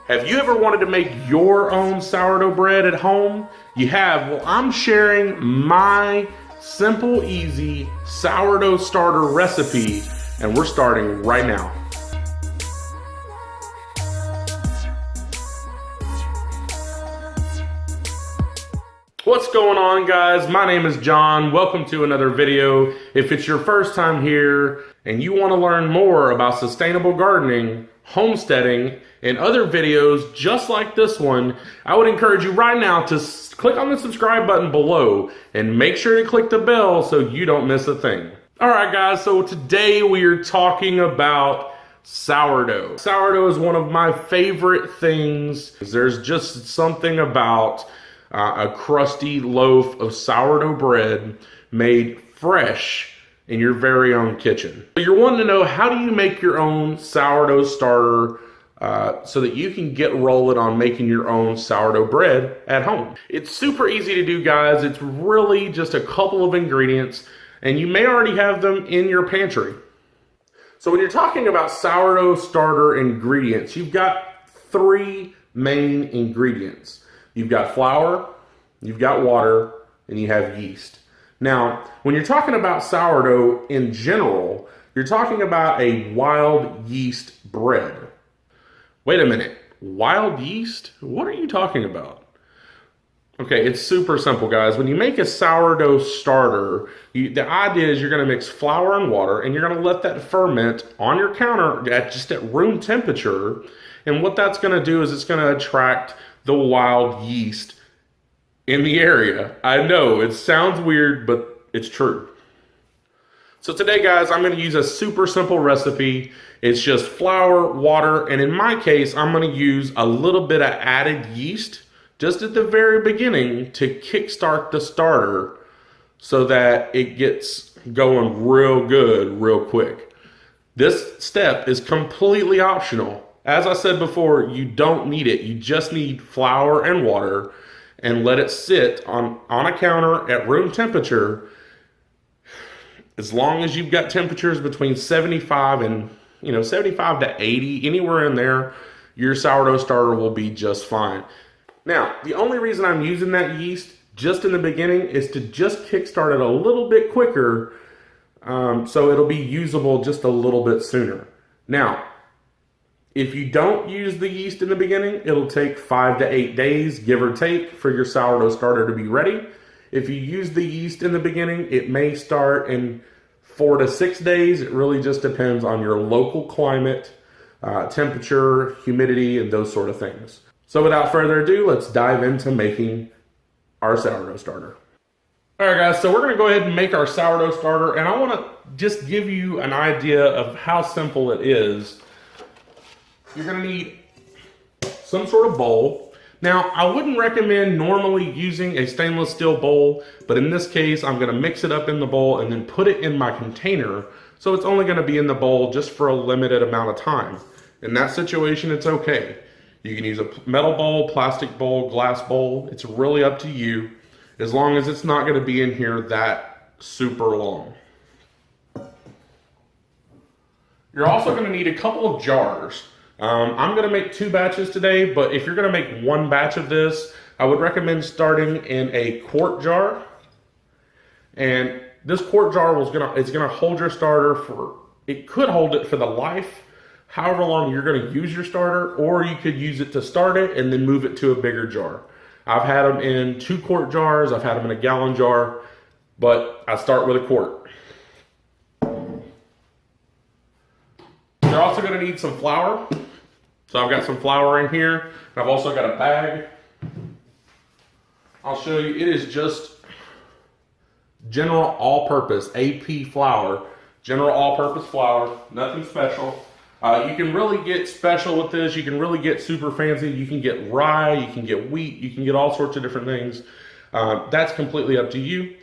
Have you ever wanted to make your own sourdough bread at home? You have? Well, I'm sharing my simple, easy sourdough starter recipe, and we're starting right now. What's going on, guys? My name is John. Welcome to another video. If it's your first time here and you want to learn more about sustainable gardening, homesteading, and other videos just like this one, I would encourage you right now to click on the subscribe button below and make sure to click the bell so you don't miss a thing. All right, guys, so today we are talking about sourdough. Sourdough is one of my favorite things. There's just something about a crusty loaf of sourdough bread made fresh in your very own kitchen. So you're wanting to know, how do you make your own sourdough starter so that you can get rolling on making your own sourdough bread at home? It's super easy to do, guys. It's really just a couple of ingredients, and you may already have them in your pantry. So when you're talking about sourdough starter ingredients, you've got three main ingredients. You've got flour, you've got water, and you have yeast. Now, when you're talking about sourdough in general, you're talking about a wild yeast bread. Wait a minute, wild yeast? What are you talking about? Okay, it's super simple, guys. When you make a sourdough starter, the idea is you're gonna mix flour and water, and you're gonna let that ferment on your counter at room temperature. And what that's gonna do is it's gonna attract the wild yeast in the area. I know, it sounds weird, but it's true. So today, guys, I'm gonna use a super simple recipe. It's just flour, water, and in my case, I'm gonna use a little bit of added yeast just at the very beginning to kickstart the starter so that it gets going real good, real quick. This step is completely optional. As I said before, you don't need it. You just need flour and water, and let it sit on a counter at room temperature. As long as you've got temperatures between 75 and 75 to 80, anywhere in there, your sourdough starter will be just fine. Now, the only reason I'm using that yeast just in the beginning is to just kickstart it a little bit quicker, so it'll be usable just a little bit sooner. Now, if you don't use the yeast in the beginning, it'll take 5 to 8 days, give or take, for your sourdough starter to be ready. If you use the yeast in the beginning, it may start in 4 to 6 days. It really just depends on your local climate, temperature, humidity, and those sort of things. So without further ado, let's dive into making our sourdough starter. All right, guys, so we're gonna go ahead and make our sourdough starter, and I wanna just give you an idea of how simple it is. You're gonna need some sort of bowl. Now, I wouldn't recommend normally using a stainless steel bowl, but in this case, I'm gonna mix it up in the bowl and then put it in my container, so it's only gonna be in the bowl just for a limited amount of time. In that situation, it's okay. You can use a metal bowl, plastic bowl, glass bowl. It's really up to you, as long as it's not gonna be in here that super long. You're also gonna need a couple of jars. I'm gonna make 2 batches today, but if you're gonna make 1 batch of this, I would recommend starting in a quart jar. And this quart jar it's gonna hold your starter it could hold it for the life, however long you're gonna use your starter, or you could use it to start it and then move it to a bigger jar. I've had them in 2 quart jars, I've had them in a gallon jar, but I start with a quart. You're also gonna need some flour. So I've got some flour in here, and I've also got a bag. I'll show you, it is just general all-purpose, AP flour. General all-purpose flour, nothing special. You can really get special with this, you can really get super fancy. You can get rye, you can get wheat, you can get all sorts of different things. That's completely up to you.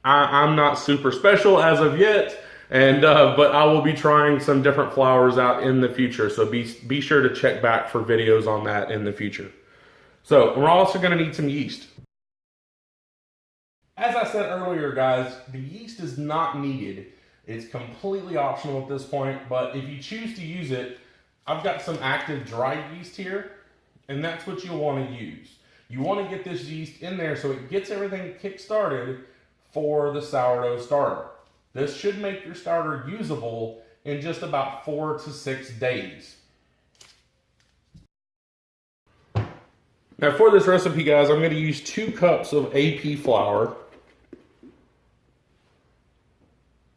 I'm not super special as of yet. But I will be trying some different flours out in the future, so be sure to check back for videos on that in the future. So we're also going to need some yeast. As I said earlier, guys, the yeast is not needed. It's completely optional at this point, but if you choose to use it, I've got some active dry yeast here, and that's what you'll want to use. You want to get this yeast in there so it gets everything kick-started for the sourdough starter. This should make your starter usable in just about 4 to 6 days. Now for this recipe, guys, I'm going to use 2 cups of AP flour.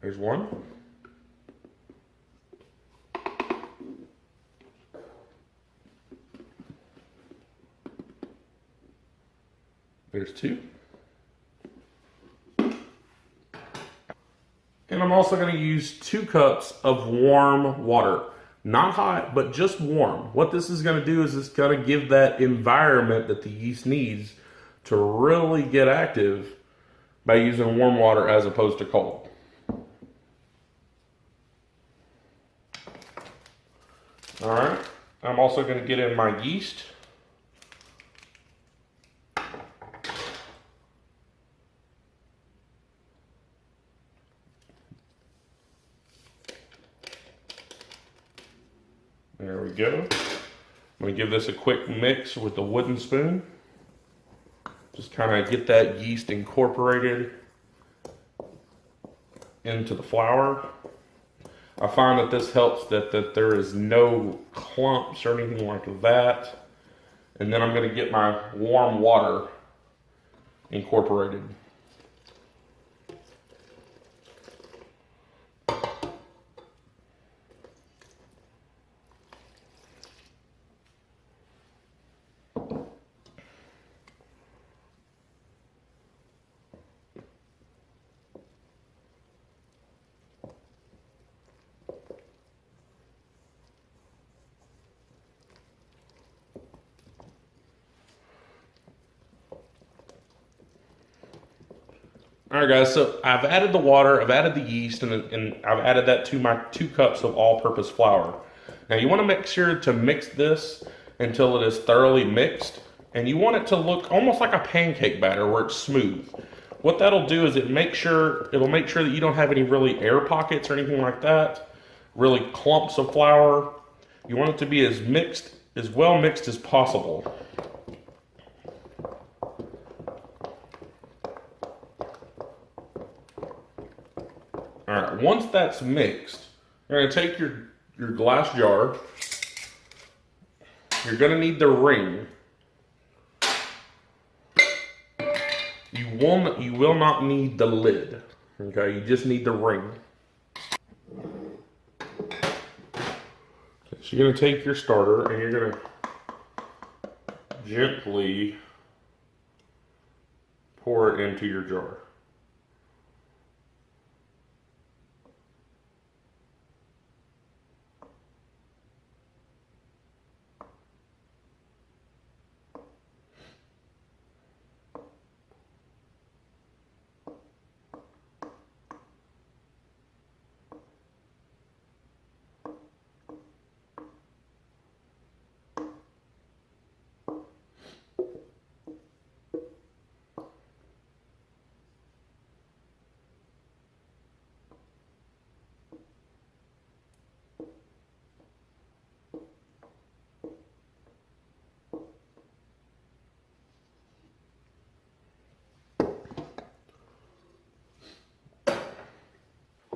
There's one. There's 2. And I'm also going to use 2 cups of warm water. Not hot, but just warm. What this is going to do is it's going to give that environment that the yeast needs to really get active by using warm water as opposed to cold. All right, I'm also going to get in my yeast. There we go. I'm going to give this a quick mix with a wooden spoon. Just kind of get that yeast incorporated into the flour. I find that this helps that there is no clumps or anything like that. And then I'm going to get my warm water incorporated. All right, guys, so I've added the water, I've added the yeast, and I've added that to my 2 cups of all-purpose flour. Now, you want to make sure to mix this until it is thoroughly mixed, and you want it to look almost like a pancake batter where it's smooth. What that'll do is it'll make sure that you don't have any really air pockets or anything like that, really clumps of flour. You want it to be as well mixed as possible. All right, once that's mixed, you're going to take your glass jar. You're going to need the ring. You will not need the lid. Okay, you just need the ring. Okay, so you're going to take your starter and you're going to gently pour it into your jar.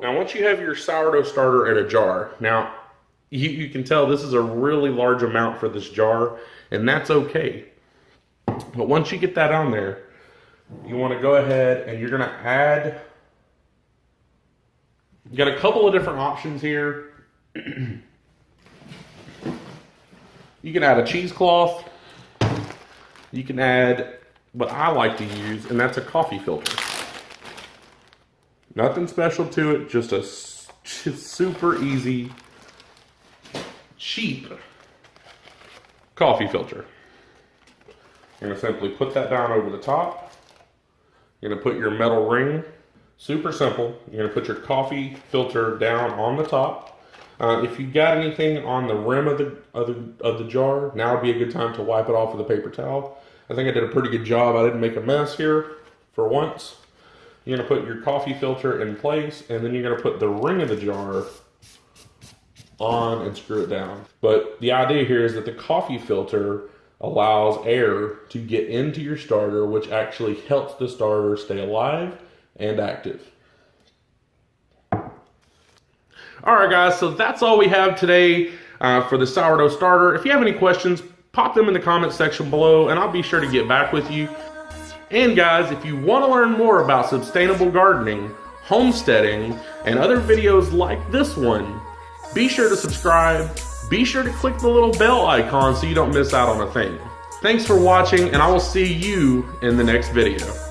Now, once you have your sourdough starter in a jar, now you can tell this is a really large amount for this jar, and that's okay. But once you get that on there, you want to go ahead and you're going to add, you got a couple of different options here. You can add a cheesecloth. You can add what I like to use, and that's a coffee filter. Nothing special to it, just a super easy, cheap coffee filter. You're going to simply put that down over the top. You're going to put your metal ring. Super simple. You're going to put your coffee filter down on the top. If you got anything on the rim of the jar, now would be a good time to wipe it off with a paper towel. I think I did a pretty good job. I didn't make a mess here for once. You're going to put your coffee filter in place, and then you're going to put the ring of the jar on and screw it down. But the idea here is that the coffee filter allows air to get into your starter, which actually helps the starter stay alive and active. All right, guys, so that's all we have today for the sourdough starter. If you have any questions, pop them in the comment section below, and I'll be sure to get back with you. And guys, if you want to learn more about sustainable gardening, homesteading, and other videos like this one, be sure to subscribe. Be sure to click the little bell icon so you don't miss out on a thing. Thanks for watching, and I will see you in the next video.